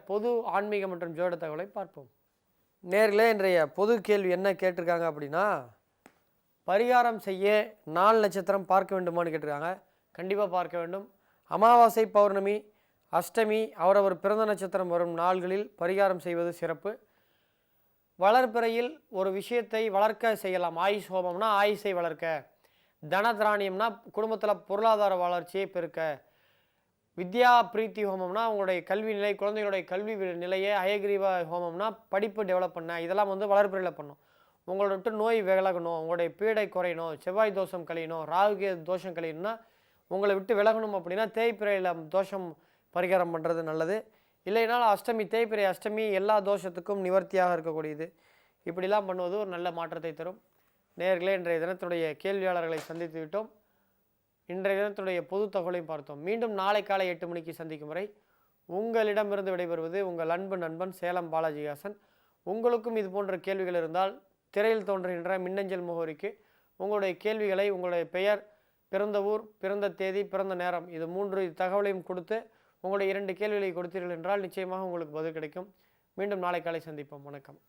பொது ஆன்மீக மற்றும் ஜோட தகவலை பார்ப்போம். நேர்களே, இன்றைய பொது கேள்வி என்ன கேட்டிருக்காங்க அப்படின்னா, பரிகாரம் செய்ய 4 நட்சத்திரம் பார்க்க வேண்டுமான்னு கேட்டிருக்காங்க. கண்டிப்பாக பார்க்க வேண்டும். அமாவாசை, பௌர்ணமி, அஷ்டமி அவரவர் பிறந்த நட்சத்திரம் வரும் நாள்களில் பரிகாரம் செய்வது சிறப்பு. வளர்பிறையில் ஒரு விஷயத்தை வளர்க்க செய்யலாம். ஆயுஷ் ஹோமம்னா ஆயுஷை வளர்க்க, தனதிராணியம்னா குடும்பத்தில் பொருளாதார வளர்ச்சியை பெருக்க, வித்யா பிரீத்தி ஹோமம்னா உங்களுடைய கல்வி நிலை, குழந்தைகளுடைய கல்வி நிலையை, அயகிரீவ ஹோமம்னா படிப்பு டெவலப் பண்ண, இதெல்லாம் வளர்பிறையில் பண்ணும். உங்களோட விட்டு நோய் விலகணும், உங்களுடைய பீடை குறையணும், செவ்வாய் தோஷம் கழியணும், ராகுகே தோஷம் கழியணும்னா உங்களை விட்டு விலகணும் அப்படின்னா தேய்பிறையில் தோஷம் பரிகாரம் பண்ணுறது நல்லது. இல்லைனால் அஷ்டமி, தேய்பிறை அஷ்டமி எல்லா தோஷத்துக்கும் நிவர்த்தியாக இருக்கக்கூடியது. இப்படிலாம் பண்ணுவது ஒரு நல்ல மாற்றத்தை தரும். நேர்களே, இன்றைய தினத்துடைய கேள்வியாளர்களை சந்தித்து விட்டோம். இன்றைய தினத்துடைய பொது தகவலையும் பார்த்தோம். மீண்டும் நாளை காலை 8 மணிக்கு சந்திக்கும் வரை உங்களிடமிருந்து விடைபெறுவது உங்கள் அன்பு நண்பன் சேலம் பாலாஜிஹாசன். உங்களுக்கும் இது போன்ற கேள்விகள் இருந்தால் திரையில் தோன்றுகின்ற மின்னஞ்சல் முகவரிக்கு உங்களுடைய கேள்விகளை, உங்களுடைய பெயர், பிறந்த ஊர், பிறந்த தேதி, பிறந்த நேரம், இது 3 தகவலையும் கொடுத்து உங்களுடைய 2 கேள்விகளை கொடுத்தீர்கள் என்றால் நிச்சயமாக உங்களுக்கு பதில் கிடைக்கும். மீண்டும் நாளை காலை சந்திப்போம். வணக்கம்.